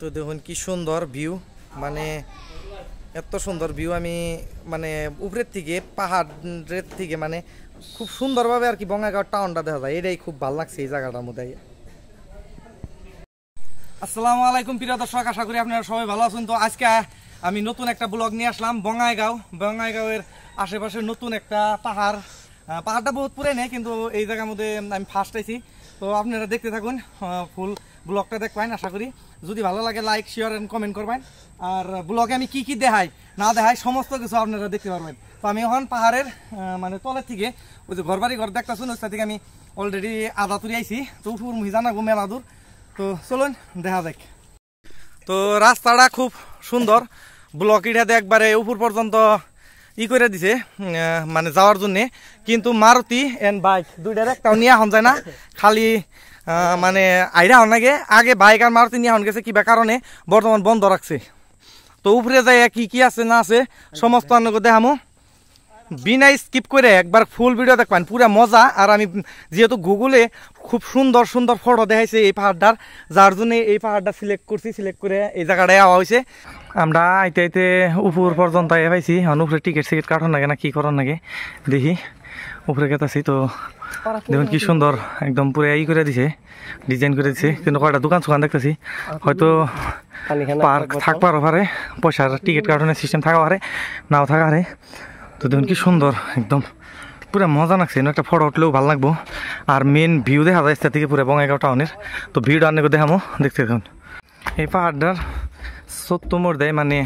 তো দেখুন কি সুন্দর ভিউ, মানে এত সুন্দর ভিউ। আমি মানে উপরের থেকে পাহাড়ের থেকে মানে খুব সুন্দরভাবে আর কি বঙ্গাইগাঁও টাউনটা দেখা যায়, এটাই খুব ভালো লাগছে এই জায়গাটার মধ্যে। আসসালামু আলাইকুম প্রিয় দর্শক, আশা করি আপনারা সবাই ভালো আছেন। তো আজকে আমি নতুন একটা ব্লগ নিয়ে আসলাম বঙ্গাইগাঁওয়ের আশেপাশে নতুন একটা পাহাড়টা বহুত পুরানো, কিন্তু এই জায়গার মধ্যে আমি ফার্স্ট আইছি। তো আপনারা দেখতে থাকুন, ফুল ব্লগটা দেখবেন। আশা করি যদি ভালো লাগে লাইক শেয়ার এন্ড কমেন্ট করবেন। আর ব্লগে আমি কি কি দেখাই না দেখাই সমস্ত কিছু আপনারা দেখতে পারবেন। তো আমি এখন পাহাড়ের মানে তলের থেকে ওই যে ঘরবাড়ি ঘর দেখতেছুন, ওই থেকে আমি অলরেডি আধা তুরি আইছি। তো উপর মুহি জানাবো মেলা দূর, তো চলুন দেখা যাক। তো রাস্তাটা খুব সুন্দর, ব্লক ইটাতে একবারে উপর পর্যন্ত করে দিছে মানে যাওয়ার জন্য। কিন্তু মারুতি এন্ড বাইক দুইটার একটাও নিয়ে এখন যায় না, খালি মানে আইরা হন আগে বাইক আর মারুতি নিয়ে হন গেছে কিবা কারণে বর্তমান বন্ধ রাখছে। তো উপরে যাই কি কি আছে না আছে সমস্ত দেখামো, বিনা স্কিপ করে একবার ফুল ভিডিও দেখবেন, পুরা মজা। আর আমি যেহেতু গুগলে খুব সুন্দর সুন্দর ফটো দেখাইছে এই পাহাড়টার, যার জন্য এই পাহাড়টা সিলেক্ট করছি, সিলেক্ট করে এই জায়গাটায় আওয়া হয়েছে। আমরা আইতে আইতে উপর পর্যন্ত আইয়া পাইছি। উপরে টিকিট সিকিট কাটন নাকি না কি করার নাকি দেখি, উপরে গেতাছি। তো দেখুন কি সুন্দর একদম পুরো করে দিছে, ডিজাইন করে দিছে। কিন্তু কয়টা দোকান সোকান দেখতেছি, হয়তো পার্ক থাকবার পারে, পয়সার টিকিট কাটনের সিস্টেম থাকা পারে, নাও থাকা পারে। তো দেখুন কি সুন্দর একদম পুরো মজা লাগছে, একটা ফটো উঠলেও ভালো লাগবো। আর মেন ভিউ দেখা যায় থেকে পুরো বঙ্গাইগাঁও টাউনের। তো ভিউটা আনলে দেখামো, দেখতে দেখুন। এই পাহাড়টার সত্যমোর দেয় মানে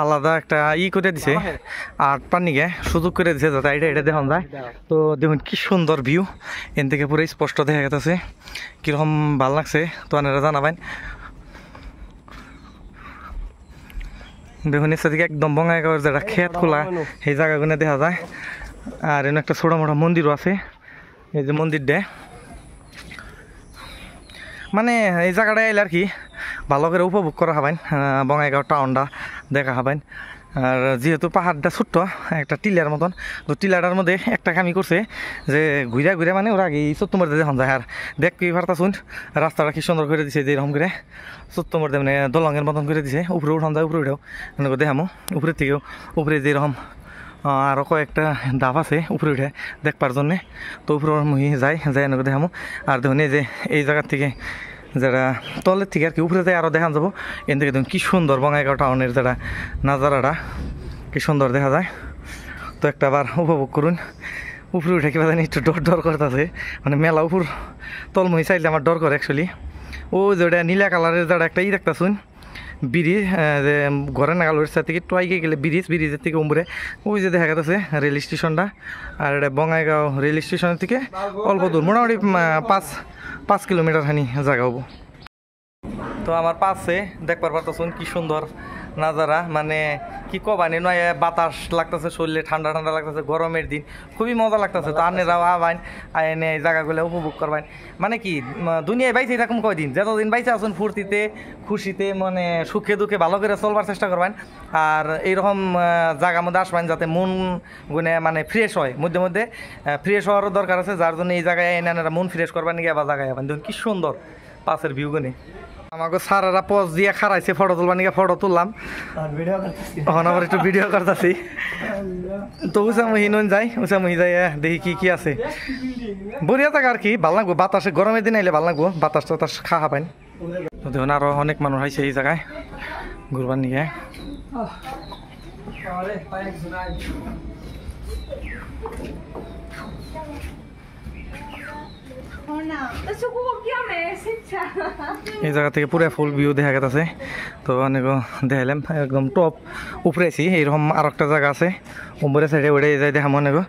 আলাদা একটা করে দিছে, আর পানিকে সুযোগ করে দিছে যাতে এটা দেখান যায়। তো দেখুন কি সুন্দর ভিউ, এন থেকে পুরো স্পষ্ট দেখা গেছে, কিরকম ভাল লাগছে। তো আপনারা জানাবেন। দেখুন এসে থেকে একদম বঙ্গাইগাঁওয়ের যেটা ক্ষেত খোলা সেই জায়গাগুলো দেখা যায়। আর এনে একটা ছোটো মোটো মন্দিরও আছে, এই যে মন্দিরটা। মানে এই জায়গাটায় এলে আর কি ভালো করে উপভোগ করা হবেন, বঙ্গাইগাঁও টাউনটা দেখা হবেন। আর যেহেতু পাহাড়টা ছোট্ট একটা টিলার মতন, তো টিলাটার মধ্যে একটা কামি করছে যে ঘুরে ঘুরে মানে ওরা আগে সত্যমর দেখুন যায়। আর দেখতেই পারতাছুন রাস্তাটা কি সুন্দর করে দিছে, যে এরকম করে সত্যমর মানে দলঙের মতন করে দিছে। উপরে উঠান যায়, উপরে উঠেও এনেকে দেখামো, উপরের থেকেও উপরে যেরকম আরও কয়েকটা ধাপ আছে উপরে উঠে দেখবার জন্যে। তো উপরে মুহি যাই এনেকে দেখামো। আর দেখুন এই যে এই জায়গার থেকে যারা তলের থেকে আর কি উপরে যায় আরও দেখান যাবো। এন থেকে দেখুন কি সুন্দর বঙ্গাইগাঁও টাউনের যারা নাজারাটা কি সুন্দর দেখা যায়। তো একটা বার উপভোগ করুন। উপরে উঠে কিবা জানি একটু ডর করতেছে, মানে মেলা উপর তলমুহি চাইলে আমার ডর করে অ্যাকচুয়ালি। ও যেটা নীলা কালারের যারা একটা দেখতেছুন ব্রিজ, যে ঘরের নাগালের সাথে থেকে টয়কে গেলে ব্রিজের থেকে উপরে ওই যে দেখা গেছে রেল স্টেশনটা। আর এটা বঙ্গাইগাঁও রেল স্টেশনের থেকে অল্প দূর, মোটামুটি 5 কিলোমিটার খানি জায়গা হবো। তো আমার পাশে দেখবার পারতেছুন কি সুন্দর নাজারা, মানে কি কবানি নয়, বাতাস লাগতেছে শরীরে, ঠান্ডা ঠান্ডা লাগতেছে, গরমের দিন খুবই মজা লাগতেছে। তো আপনারাও আবাইন আইনে এই জায়গাগুলো উপভোগ করবেন। মানে কি দুনিয়ায় বাইছে এরকম কয়দিন, যতদিন বাইছে আসুন ফুর্তিতে খুশিতে মানে সুখে দুঃখে ভালো করে চলবার চেষ্টা করবেন। আর এইরকম জায়গার মধ্যে আসবেন যাতে মন গুনে মানে ফ্রেশ হয়, মধ্যে মধ্যে ফ্রেশ হওয়ারও দরকার আছে। যার জন্য এই জায়গায় এনে মন ফ্রেশ করবেন নিয়ে আবার জায়গায় যাবেন। দেখুন কি সুন্দর পাশের ভিউ গুনে। আমাকে সারারা পজ দিয়ে খারাইছে ফটো তুলবার নিয়ে, ফটো তুললাম, এখন আবার একটু ভিডিও করতেছি। তো উঁচামুহি নুন যাই, উঁচামুহি যাই দেখি কি আছে। বড়িয়া থাকা আর কি ভালো লাগবো, বাতাসে গরমের দিন আইলে ভালো লাগবো, বাতাস টাতাস খাওয়া পাইন। দেখুন আরো অনেক মানুষ আইছে এই জায়গায় ঘুরবার নিয়ে। এই জায়গা থেকে পুরো ফুল ভিউ দেখা গেছে। তো অনেক দেখালাম একদম টপ উপরে আছি। এইরকম আর একটা জায়গা আছে উপরে সাইডে, ওইটাই যাই দেখা মনে গো।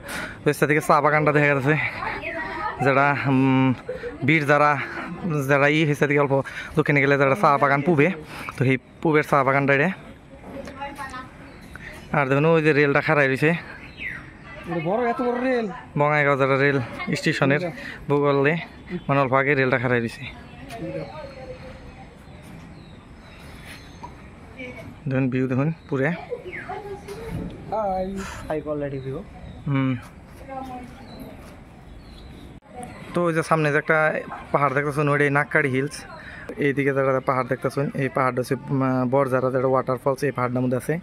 ওই থেকে চা বাগানটা দেখা গেছে, যারা বীর যারা হয়েছে থেকে অল্প দক্ষিণে গেলে যারা চা বাগান পুবে, তো সেই পুবের চা বাগানটা। আর দেখুন ওই যে রেলটা খারাই রয়েছে, বঙ্গাইগাঁও যারা রেল স্টেশনের ভূগোলে মানে অল্প আগে রেলটা খারাই রয়েছে। দেখুন ভিউ দেখুন পুরে হাই কোয়ালিটি ভিউ। তো ওই যে সামনে যে একটা পাহাড় দেখতেছেন ওইটাই নাককাড়ি হিলস। এইদিকে যারা পাহাড় দেখতেছেন এই পাহাড়টা হচ্ছে বরজারা যেটা ওয়াটারফলস এই পাহাড়টার মধ্যে আছে।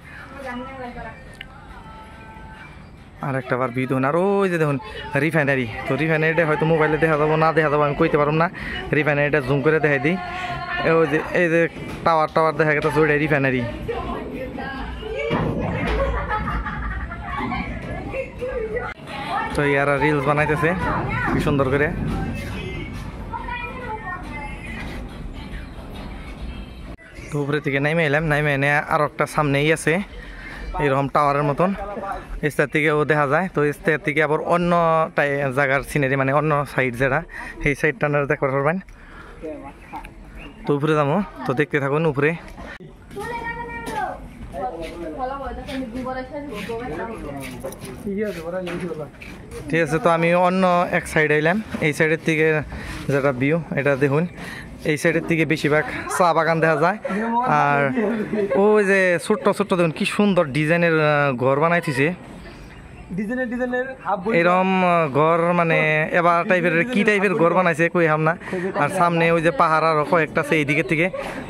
আর একটা বার ভিউ দেখুন, আর ওই যে দেখুন রিফাইনারি, তো রিফাইনারিটা হয়তো মোবাইলে দেখা যাবো না দেখা যাবো আমি কইতে পারবো না, রিফাইনারিটা জুম করে দেখাই দিই। ওই যে এই যে টাওয়ার দেখা গেছে ওইটা রিফাইনারি। তো ইয়ারা রিলস বানাইতেছে কি সুন্দর করে। তো উপরে থেকে নাইমে এলাম, নাইমে এনে আর একটা সামনেই আছে এরকম টাওয়ারের মতন, স্টার থেকেও দেখা যায়। তো স্টার থেকে আবার অন্য জায়গার সিনারি মানে অন্য সাইড যেটা সেই সাইডটা দেখতে পারবেন। তো উপরে যাবো, তো দেখতে থাকুন উপরে। ঠিক আছে, তো আমি অন্য এক সাইডে এলাম, এই সাইডের থেকে যেটা ভিউ এটা দেখুন, এই সাইডের থেকে বেশিরভাগ চা বাগান দেখা যায়। আর ওই যে ছোট্ট ছোট্ট দেখুন কি সুন্দর ডিজাইনের ঘর বানাইতেছে, এরকম ঘর মানে এবার টাইপের কি টাইপের ঘর বানাইছে কই হাম না। আর সামনে ওই যে পাহাড় আরো কয়েকটা আছে, এইদিকে থেকে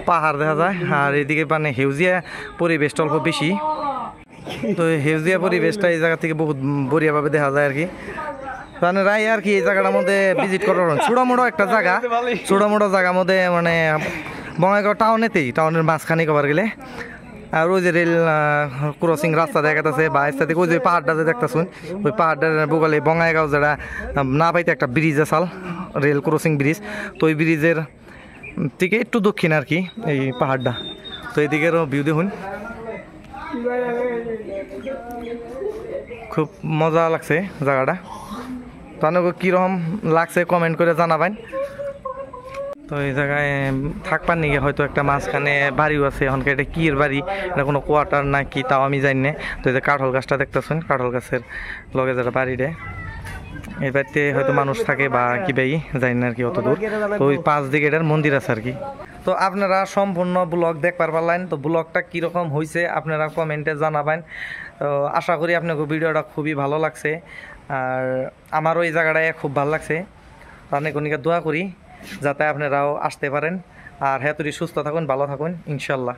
পাহাড় দেখা যায়। আর এইদিকে মানে হেউজিয়া পরিবেশটা অল্প বেশি, তো হেউজিয়া পরিবেশটা এই জায়গা থেকে বহুত বড়িয়াভাবে দেখা যায় আর কি। রাই আর কি এই জায়গাটার মধ্যে ভিজিট করার ছোটো একটা জায়গা, ছোটো জায়গার মধ্যে মানে বঙ্গাইগাঁও টাউনের মাঝখানে কবার গেলে। আর ওই যে রেল ক্রসিং রাস্তা দেখা যাচ্ছে বা রাস্তা থেকে ওই যে পাহাড়টা যে দেখতেছুন, ওই পাহাড়টার বগলে বঙ্গাইগাঁও যেটা না পাইতে একটা ব্রিজ আসাল, রেল ক্রসিং ব্রিজ। তো ওই ব্রিজের থেকে একটু দক্ষিণ আর কি এই পাহাড়টা। তো এদিকেরও ভিউ দেখুন, খুব মজা লাগছে জায়গাটা। তো আপনাকে কীরকম লাগছে কমেন্ট করে জানাবেন। তো এই জায়গায় থাকবার নিয়ে হয়তো একটা মাঝখানে বাড়িও আছে, এখনকার এটা কির বাড়ি, এটা কোনো কোয়ার্টার না কি তাও আমি জানি না। তো এই যে কাঁঠাল গাছটা দেখতেছেন, কাঁঠাল গাছের লগে যেটা বাড়ি দেয়, এই বাড়িতে হয়তো মানুষ থাকে বা কি বাই জানি না আর কি অত দূর। তো ওই পাঁচ দিকে এটার মন্দির আছে আর কি। তো আপনারা সম্পূর্ণ ব্লগ দেখবার পারলেন, তো ব্লগটা কীরকম হয়েছে আপনারা কমেন্টে জানাবেন। তো আশা করি আপনাকে ভিডিওটা খুবই ভালো লাগছে, আর আমারও এই জায়গাটায় খুব ভালো লাগছে। অনেক অনেক দোয়া করি যাতে আপনারাও আসতে পারেন। আর হ্যাঁ, তুই সুস্থ থাকুন, ভালো থাকুন ইনশাল্লাহ।